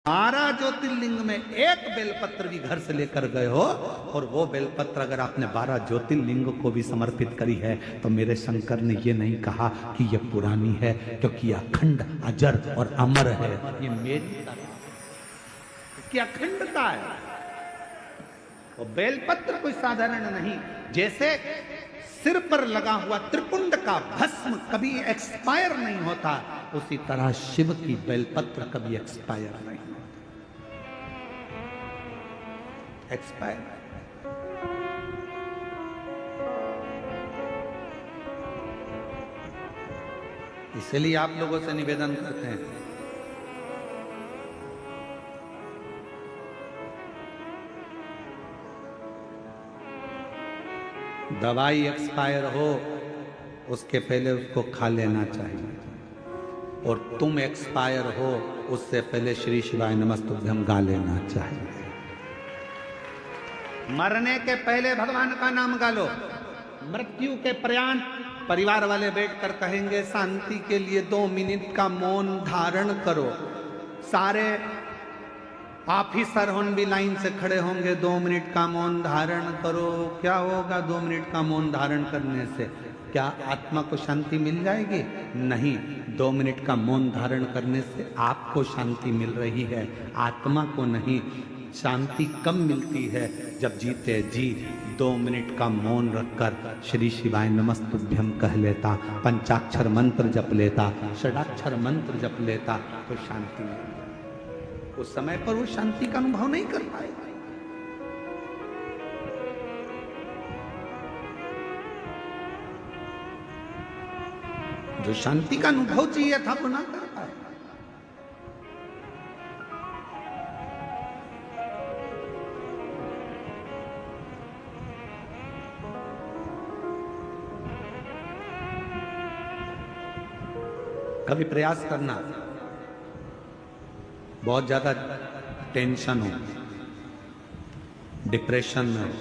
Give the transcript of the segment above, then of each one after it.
12 ज्योतिर्लिंग में एक बेलपत्र भी घर से लेकर गए हो, और वो बेलपत्र अगर आपने 12 ज्योतिर्लिंग को भी समर्पित करी है, तो मेरे शंकर ने ये नहीं कहा कि ये पुरानी है, क्योंकि अखंड अजर और अमर है। ये मेरी की अखंडता है। वो बेलपत्र कोई साधारण नहीं। जैसे सिर पर लगा हुआ त्रिपुंड का भस्म कभी एक्सपायर नहीं होता, उसी तरह शिव की बेलपत्र कभी एक्सपायर नहीं होता। एक्सपायर इसलिए आप लोगों से निवेदन करते हैं, दवाई एक्सपायर हो उसके पहले उसको खा लेना चाहिए, और तुम एक्सपायर हो उससे पहले श्री शिवाय नमस्तुभ्यं गा लेना चाहिए। मरने के पहले भगवान का नाम गा लो। मृत्यु के पर्यंत परिवार वाले बैठकर कहेंगे शांति के लिए 2 मिनट का मौन धारण करो। सारे ऑफिसर होन भी लाइन से खड़े होंगे, 2 मिनट का मौन धारण करो। क्या होगा 2 मिनट का मौन धारण करने से? क्या आत्मा को शांति मिल जाएगी? नहीं, 2 मिनट का मौन धारण करने से आपको शांति मिल रही है, आत्मा को नहीं। शांति कब मिलती है? जब जीते जी 2 मिनट का मौन रखकर श्री शिवाय नमस्तुभ्यं कह लेता, पंचाक्षर मंत्र जप लेता, षडाक्षर मंत्र जप लेता, तो शांति मिलती। उस समय पर वो शांति का अनुभव नहीं कर पाएगा। जो शांति का अनुभव चाहिए था वो ना कर पाए। कभी प्रयास करना, बहुत ज्यादा टेंशन हो, डिप्रेशन में हो,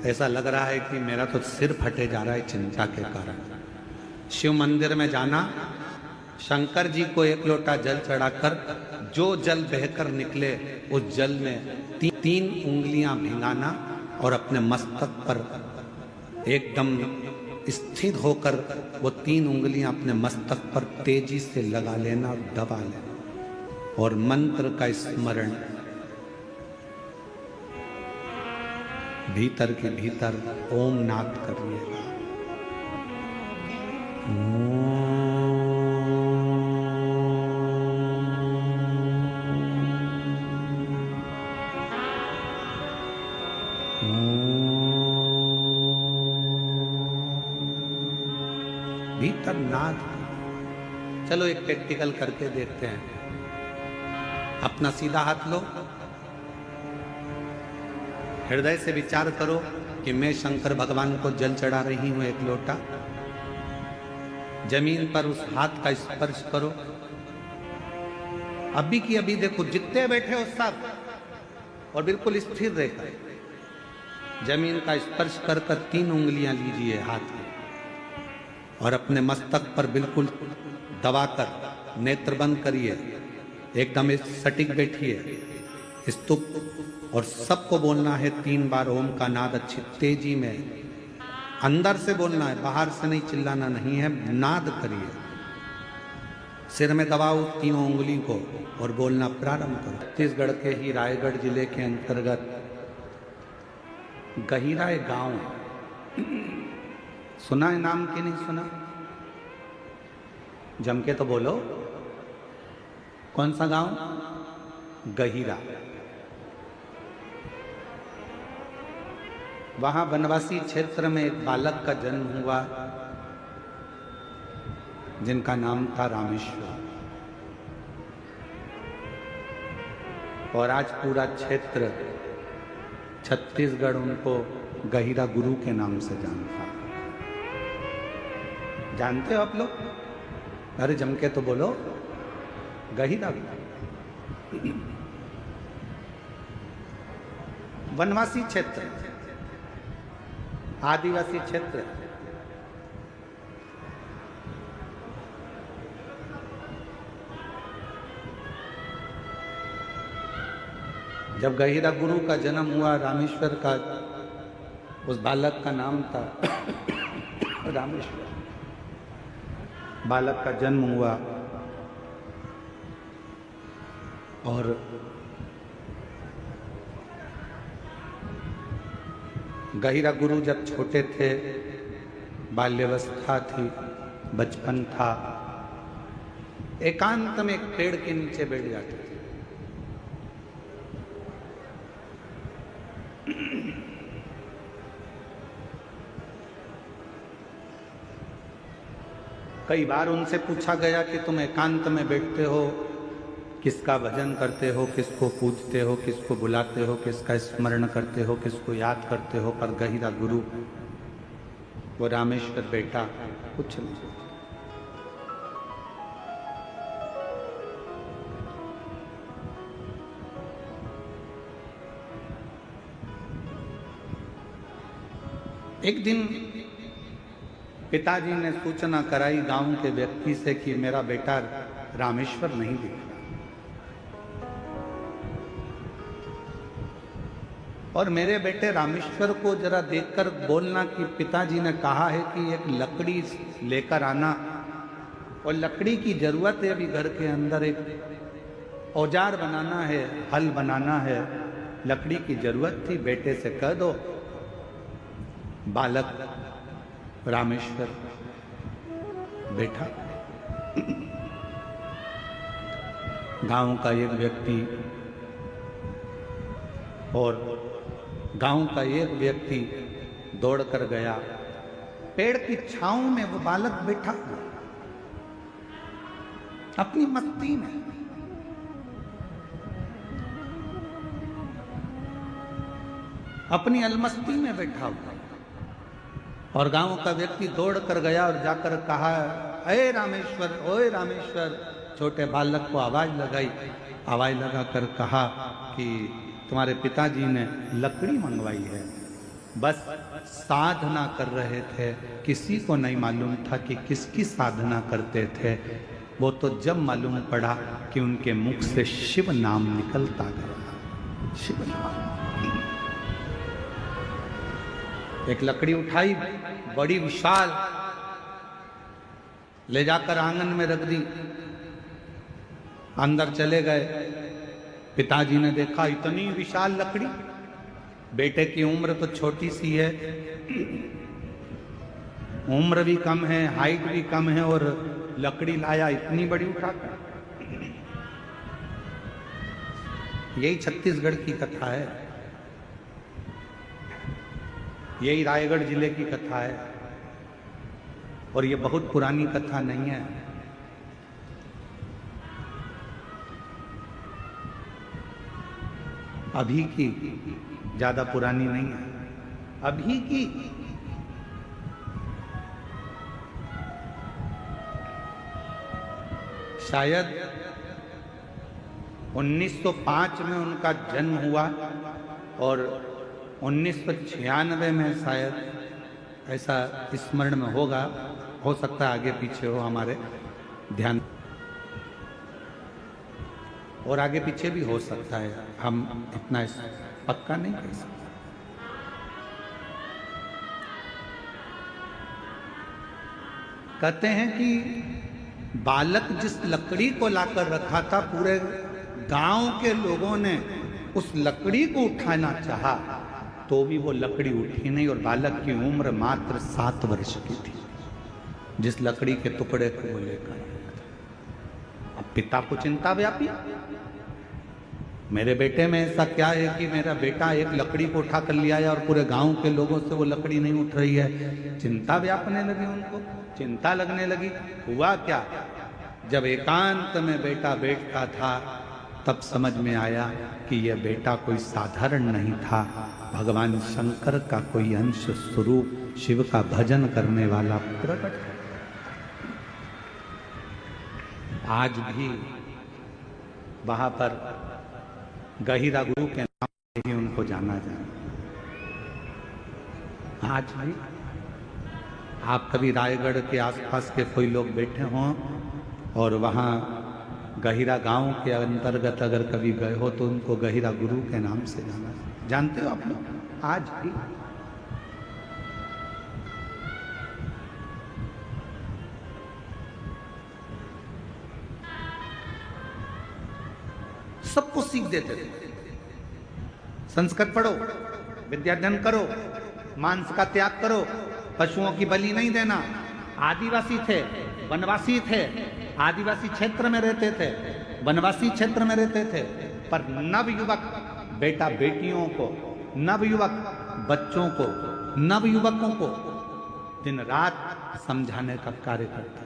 ऐसा लग रहा है कि मेरा तो सिर फटे जा रहा है चिंता के कारण, शिव मंदिर में जाना, शंकर जी को 1 लोटा जल चढ़ाकर जो जल बहकर निकले उस जल में 3 उंगलियां भिंगाना और अपने मस्तक पर एकदम स्थिर होकर वो 3 उंगलियां अपने मस्तक पर तेजी से लगा लेना और दबा लेना, और मंत्र का स्मरण भीतर के भीतर ओम नाद करिएगा। भीतर नाद। चलो एक प्रैक्टिकल करके देखते हैं। अपना सीधा हाथ लो, हृदय से विचार करो कि मैं शंकर भगवान को जल चढ़ा रही हूं 1 लोटा। जमीन पर उस हाथ का स्पर्श करो। अभी की अभी देखो, जितने बैठे हो सब, और बिल्कुल स्थिर रहकर जमीन का स्पर्श कर 3 उंगलियां लीजिए हाथ में, और अपने मस्तक पर बिल्कुल दबाकर नेत्र बंद करिए, एकदम सटीक बैठिए, स्तुप, और सबको बोलना है 3 बार ओम का नाद अच्छी तेजी में, अंदर से बोलना है, बाहर से नहीं, चिल्लाना नहीं है, नाद करिए। सिर में दबाओ 3 उंगली को और बोलना प्रारंभ करो। छत्तीसगढ़ के ही रायगढ़ जिले के अंतर्गत गहिरा एक गांव है। सुना है नाम कि नहीं सुना? जम के तो बोलो, कौन सा गांव? गहिरा। वहां वनवासी क्षेत्र में एक बालक का जन्म हुआ जिनका नाम था रामेश्वर, और आज पूरा क्षेत्र छत्तीसगढ़ उनको गहिरा गुरु के नाम से जानता है। जानते हो आप लोग? अरे जम के तो बोलो, गहिरा। वनवासी क्षेत्र, आदिवासी क्षेत्र, जब गहिरा गुरु का जन्म हुआ, रामेश्वर का उस बालक का नाम था रामेश्वर। बालक का जन्म हुआ और गहिरा गुरु जब छोटे थे, बाल्यावस्था थी, बचपन था, एकांत में एक पेड़ के नीचे बैठ जाते थे। कई बार उनसे पूछा गया कि तुम एकांत में बैठते हो, किसका भजन करते हो, किसको पूजते हो, किसको बुलाते हो, किसका स्मरण करते हो, किसको याद करते हो, पर गहिरा गुरु वो रामेश्वर बेटा कुछ नहीं। एक दिन पिताजी ने सूचना कराई गांव के व्यक्ति से कि मेरा बेटा रामेश्वर नहीं दिख रहा। और मेरे बेटे रामेश्वर को जरा देखकर बोलना कि पिताजी ने कहा है कि एक लकड़ी लेकर आना, और लकड़ी की जरूरत है अभी घर के अंदर, एक औजार बनाना है, हल बनाना है, लकड़ी की जरूरत थी, बेटे से कह दो। बालक रामेश्वर बैठा। गांव का एक व्यक्ति दौड़ कर गया। पेड़ की छांव में वो बालक बैठा अपनी मस्ती में। अपनी अलमस्ती में बैठा हुआ, और गांव का व्यक्ति दौड़ कर गया और जाकर कहा, अरे रामेश्वर, ओए रामेश्वर। छोटे बालक को आवाज लगाई, आवाज लगाकर कहा कि तुम्हारे पिताजी ने लकड़ी मंगवाई है। बस साधना कर रहे थे, किसी को नहीं मालूम था कि किसकी साधना करते थे। वो तो जब मालूम पड़ा कि उनके मुख से शिव नाम निकलता गया। शिव नाम। एक लकड़ी उठाई, बड़ी विशाल, ले जाकर आंगन में रख दी। अंदर चले गए। पिताजी ने देखा इतनी विशाल लकड़ी, बेटे की उम्र तो छोटी सी है, उम्र भी कम है, हाइट भी कम है, और लकड़ी लाया इतनी बड़ी उठाकर। यही छत्तीसगढ़ की कथा है, यही रायगढ़ जिले की कथा है, और ये बहुत पुरानी कथा नहीं है। अभी की, ज्यादा पुरानी नहीं है, अभी की। शायद 1905 में उनका जन्म हुआ, और 1996 में शायद ऐसा स्मरण में होगा, हो सकता है आगे पीछे हो हमारे ध्यान, और आगे पीछे भी हो सकता है, हम इतना पक्का नहीं कह सकते। कहते हैं कि बालक जिस लकड़ी को लाकर रखा था, पूरे गांव के लोगों ने उस लकड़ी को उठाना चाहा, तो भी वो लकड़ी उठी नहीं, और बालक की उम्र मात्र 7 वर्ष की थी जिस लकड़ी के टुकड़े को वो लेकर। अब पिता को चिंता व्यापी, मेरे बेटे में ऐसा क्या है कि मेरा बेटा एक लकड़ी को उठा कर ले आया और पूरे गांव के लोगों से वो लकड़ी नहीं उठ रही है। चिंता व्यापने लगी उनको, चिंता लगने लगी। हुआ क्या, जब एकांत में बेटा बैठता था, तब समझ में आया कि यह बेटा कोई साधारण नहीं था, भगवान शंकर का कोई अंश स्वरूप, शिव का भजन करने वाला प्रकट। आज भी वहां पर गहिरा गुरु के नाम से ही उनको जाना जाए। आज भी आप कभी रायगढ़ के आसपास के कोई लोग बैठे हों और वहाँ गहिरा गांव के अंतर्गत अगर कभी गए हो तो उनको गहिरा गुरु के नाम से जाना, जानते हो आप लोग आज भी। सबको सीख देते थे, संस्कृत पढ़ो, विद्याध्ययन करो, मांस का त्याग करो, पशुओं की बलि नहीं देना। आदिवासी थे, वनवासी थे, आदिवासी क्षेत्र में रहते थे, वनवासी क्षेत्र में रहते थे, पर नवयुवक बेटा बेटियों को, नवयुवक बच्चों को, नवयुवकों को दिन रात समझाने का कार्य करते थे।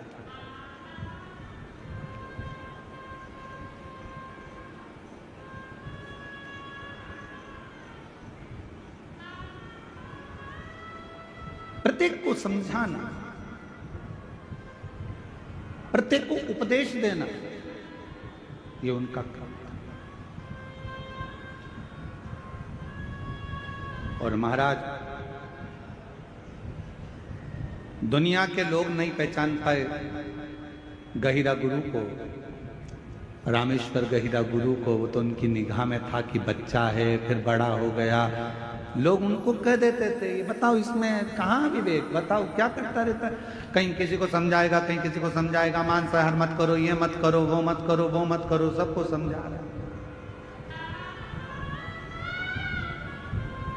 प्रत्येक को समझाना, प्रत्येक को उपदेश देना, ये उनका काम था। और महाराज, दुनिया के लोग नहीं पहचान पाए गहिरा गुरु को, रामेश्वर गहिरा गुरु को। वो तो उनकी निगाह में था कि बच्चा है, फिर बड़ा हो गया। लोग उनको कह देते थे, ये बताओ इसमें कहाँ विवेक, बताओ क्या करता रहता है। कहीं किसी को समझाएगा, कहीं किसी को समझाएगा, मांसाहार मत करो, ये मत करो, वो मत करो, वो मत करो, सबको समझा रहा है,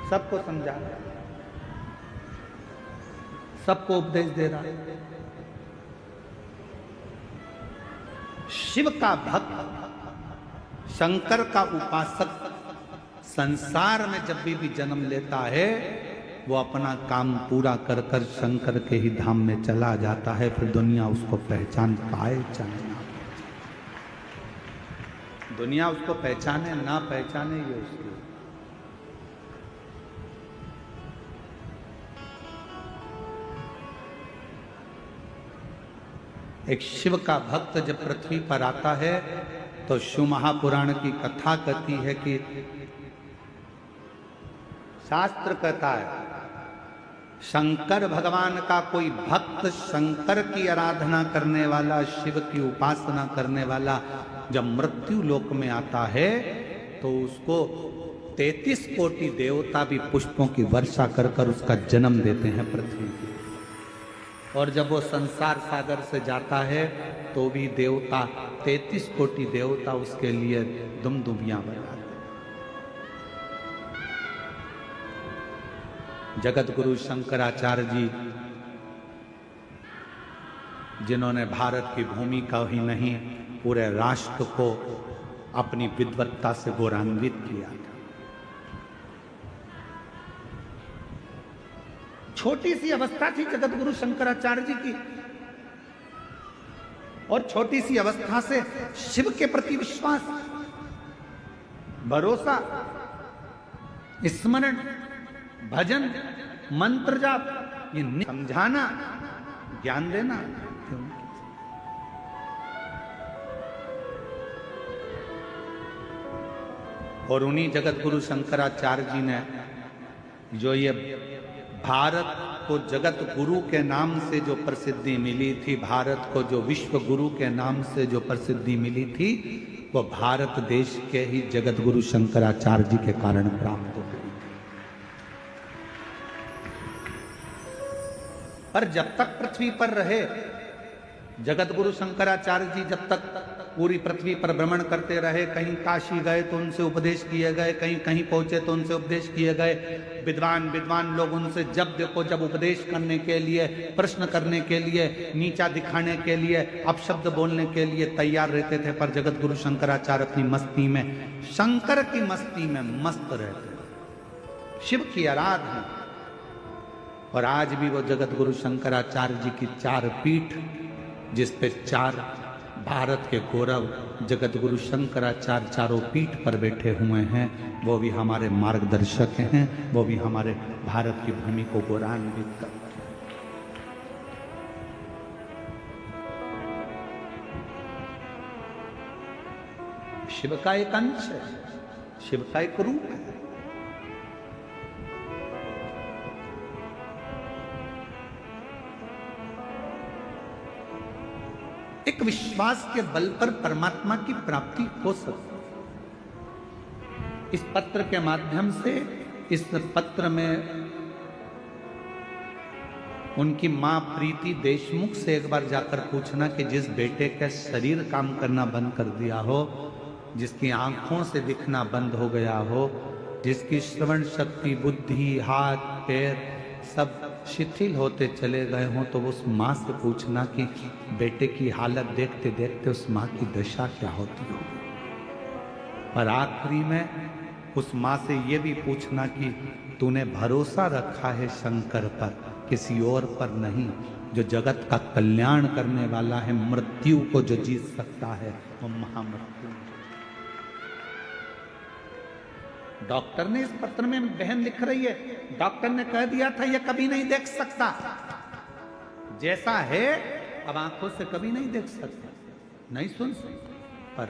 सबको समझा रहा है, सबको उपदेश दे रहा है। शिव का भक्त, शंकर का उपासक संसार में जब भी जन्म लेता है, वो अपना काम पूरा कर कर शंकर के ही धाम में चला जाता है। फिर दुनिया उसको पहचान पाए चाहे ना, दुनिया उसको पहचाने ना पहचाने, ये उसकी। एक शिव का भक्त जब पृथ्वी पर आता है तो शिव महापुराण की कथा कहती है कि शास्त्र कहता है, शंकर भगवान का कोई भक्त, शंकर की आराधना करने वाला, शिव की उपासना करने वाला जब मृत्यु लोक में आता है तो उसको 33 कोटि देवता भी पुष्पों की वर्षा कर कर उसका जन्म देते हैं पृथ्वी पर। और जब वो संसार सागर से जाता है तो भी देवता, 33 कोटि देवता उसके लिए दुमदुमियां बजाते। जगत गुरु शंकराचार्य जी, जिन्होंने भारत की भूमि का ही नहीं पूरे राष्ट्र को अपनी विद्वत्ता से गौरवान्वित किया था। छोटी सी अवस्था थी जगत गुरु शंकराचार्य जी की, और छोटी सी अवस्था से शिव के प्रति विश्वास, भरोसा, स्मरण, भजन, मंत्र जाप, ये समझाना, ज्ञान देना। और उन्हीं जगत गुरु शंकराचार्य जी ने जो ये भारत को जगत गुरु के नाम से जो प्रसिद्धि मिली थी, भारत को जो विश्व गुरु के नाम से जो प्रसिद्धि मिली थी, वो भारत देश के ही जगत गुरु शंकराचार्य जी के कारण प्राप्त हो गई। पर जब तक पृथ्वी पर रहे जगत गुरु शंकराचार्य जी, जब तक पूरी पृथ्वी पर भ्रमण करते रहे, कहीं काशी गए तो उनसे उपदेश किए गए, कहीं कहीं पहुंचे तो उनसे उपदेश किए गए। विद्वान लोग उनसे जब देखो जब उपदेश करने के लिए, प्रश्न करने के लिए, नीचा दिखाने के लिए, अपशब्द बोलने के लिए तैयार रहते थे। पर जगत गुरु शंकराचार्य अपनी मस्ती में, शंकर की मस्ती में मस्त रहते, शिव की आराधना। और आज भी वो जगत गुरु शंकराचार्य जी की 4 पीठ, जिस पे 4 भारत के गौरव जगत गुरु शंकराचार्य चारों पीठ पर बैठे हुए हैं, वो भी हमारे मार्गदर्शक हैं, वो भी हमारे भारत की भूमि को गौरवान्वित करते हैं। शिव का एक अंश है, शिव का एक रूप है। एक विश्वास के बल पर परमात्मा की प्राप्ति हो सकती। इस पत्र के माध्यम से, इस पत्र में उनकी मां प्रीति देशमुख से एक बार जाकर पूछना कि जिस बेटे का शरीर काम करना बंद कर दिया हो, जिसकी आंखों से दिखना बंद हो गया हो, जिसकी श्रवण शक्ति, बुद्धि, हाथ पैर सब शिथिल होते चले गए हों, तो उस माँ से पूछना कि बेटे की हालत देखते देखते उस माँ की दशा क्या होती होगी। और आखिरी में उस माँ से ये भी पूछना कि तूने भरोसा रखा है शंकर पर, किसी और पर नहीं, जो जगत का कल्याण करने वाला है, मृत्यु को जो जीत सकता है, वो महामृत्यु। डॉक्टर ने इस पत्र में, बहन लिख रही है, डॉक्टर ने कह दिया था ये कभी नहीं देख सकता, जैसा है अब आंखों से कभी नहीं देख सकता, नहीं सुन सकता, पर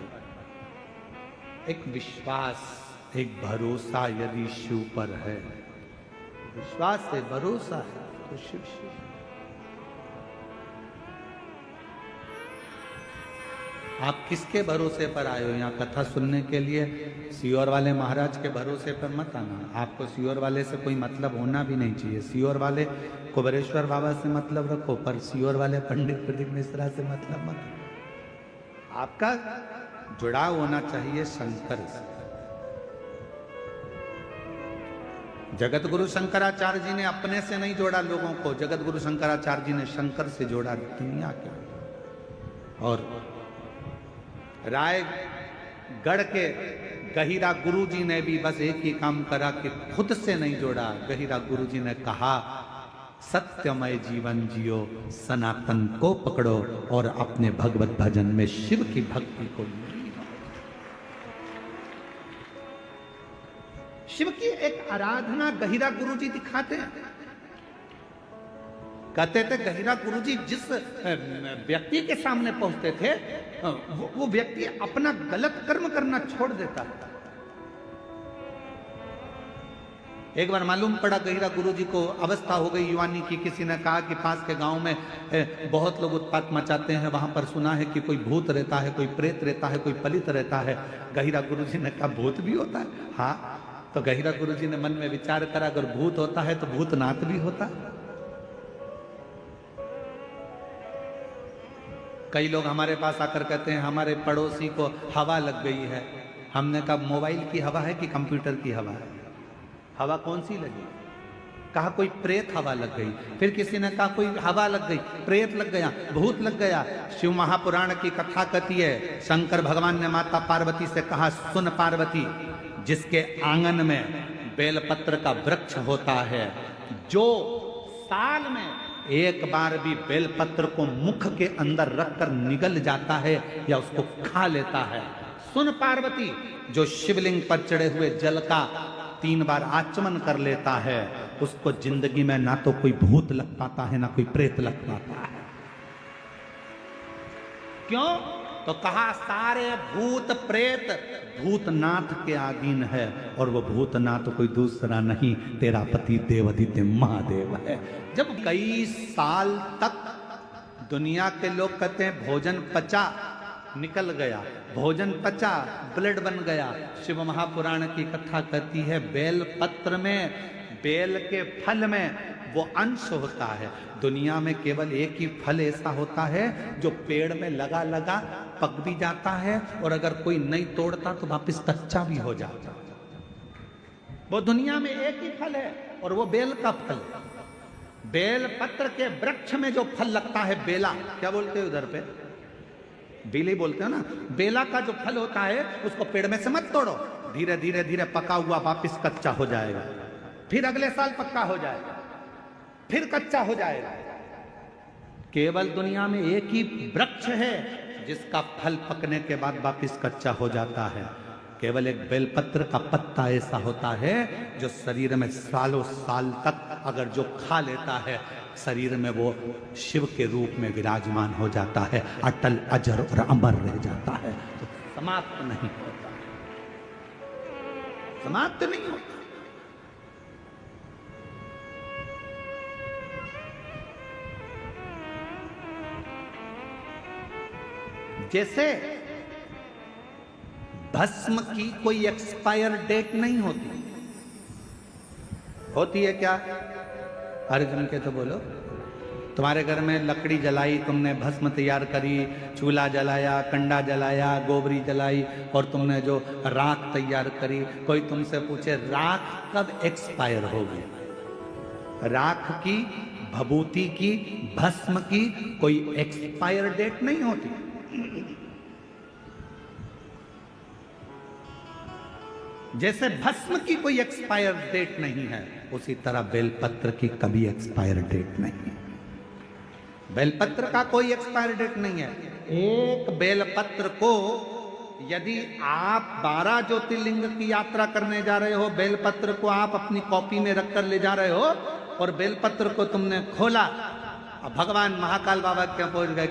एक विश्वास, एक भरोसा यदि शिव पर है, विश्वास है, भरोसा है, तो शिव शिव। आप किसके भरोसे पर आए हो यहाँ कथा सुनने के लिए? सियोर वाले महाराज के भरोसे पर मत आना। आपको सियोर वाले से कोई मतलब होना भी नहीं चाहिए। सियोर वाले कुबेरेश्वर बाबा से मतलब रखो, पर सियोर वाले पंडित प्रदीप मिश्रा से मतलब मत। आपका जुड़ाव होना चाहिए शंकर से। जगत गुरु शंकराचार्य जी ने अपने से नहीं जोड़ा लोगों को, जगत गुरु शंकराचार्य जी ने शंकर से जोड़ा दुनिया के। और रायगढ़ के गहिरा गुरु जी ने भी बस एक ही काम करा कि खुद से नहीं जोड़ा। गहिरा गुरु जी ने कहा सत्यमय जीवन जियो, सनातन को पकड़ो और अपने भगवत भजन में शिव की भक्ति को लीन। शिव की एक आराधना गहिरा गुरु जी दिखाते हैं। कहते थे गहिरा गुरु जी जिस व्यक्ति के सामने पहुंचते थे, वो व्यक्ति अपना गलत कर्म करना छोड़ देता। एक बार मालूम पड़ा गहिरा गुरु जी को अवस्था हो गई युवानी की। किसी ने कहा कि पास के गांव में बहुत लोग उत्पात मचाते हैं, वहां पर सुना है कि कोई भूत रहता है, कोई प्रेत रहता है, कोई पलित रहता है। गहिरा गुरु जी ने कहा भूत भी होता है? हाँ। तो गहिरा गुरु जी ने मन में विचार करा, अगर भूत होता है तो भूतनाथ भी होता। कई लोग हमारे पास आकर कहते हैं हमारे पड़ोसी को हवा लग गई है। हमने कहा मोबाइल की हवा है कि कंप्यूटर की हवा है? हवा कौन सी लगी? कहा कोई प्रेत हवा लग गई। फिर किसी ने कहा कोई हवा लग गई, प्रेत लग गया, भूत लग गया। शिव महापुराण की कथा कहती है, शंकर भगवान ने माता पार्वती से कहा सुन पार्वती, जिसके आंगन में बेलपत्र का वृक्ष होता है, जो साल में एक बार भी बेलपत्र को मुख के अंदर रखकर निगल जाता है या उसको खा लेता है, सुन पार्वती, जो शिवलिंग पर चढ़े हुए जल का 3 बार आचमन कर लेता है, उसको जिंदगी में ना तो कोई भूत लग पाता है ना कोई प्रेत लग पाता है। क्यों? तो कहा सारे भूत प्रेत भूतनाथ के अधीन है, और वो भूतनाथ कोई दूसरा नहीं, तेरा पति देवादित्य महादेव है। जब कई साल तक दुनिया के लोग कहते हैं भोजन पचा, निकल गया, भोजन पचा, ब्लड बन गया। शिव महापुराण की कथा कहती है बेल पत्र में, बेल के फल में वो अंश होता है। दुनिया में केवल एक ही फल ऐसा होता है जो पेड़ में लगा लगा पक भी जाता है, और अगर कोई नहीं तोड़ता तो वापस कच्चा भी हो जाता। वो दुनिया में एक ही फल है और वो बेल का फल है। बेल पत्र के वृक्ष में जो फल लगता है बेला, क्या बोलते हैं उधर पे? बेली बोलते हो ना। बेला का जो फल होता है उसको पेड़ में से मत तोड़ो, धीरे धीरे धीरे पका हुआ वापस कच्चा हो जाएगा, फिर अगले साल पक्का हो जाएगा, फिर कच्चा हो जाएगा। केवल दुनिया में एक ही वृक्ष है जिसका फल पकने के बाद वापस कच्चा हो जाता है। केवल एक बेलपत्र का पत्ता ऐसा होता है जो शरीर में सालों साल तक अगर जो खा लेता है, शरीर में वो शिव के रूप में विराजमान हो जाता है, अटल अजर और अमर रह जाता है, तो समाप्त नहीं होता, समाप्त नहीं होता। जैसे भस्म की कोई एक्सपायर डेट नहीं होती। होती है क्या? अर्जुन के तो बोलो। तुम्हारे घर में लकड़ी जलाई, तुमने भस्म तैयार करी, चूल्हा जलाया, कंडा जलाया, गोबरी जलाई, और तुमने जो राख तैयार करी, कोई तुमसे पूछे राख कब एक्सपायर होगी? राख की, भभूति की, भस्म की कोई एक्सपायर डेट नहीं होती। जैसे भस्म की कोई एक्सपायर डेट नहीं है, उसी तरह बेलपत्र की कभी एक्सपायर डेट नहीं है। बेलपत्र का कोई एक्सपायर डेट नहीं है। एक बेलपत्र को यदि आप 12 ज्योतिर्लिंग की यात्रा करने जा रहे हो, बेलपत्र को आप अपनी कॉपी में रखकर ले जा रहे हो, और बेलपत्र को तुमने खोला, भगवान महाकाल बाबा के पहुंच गए।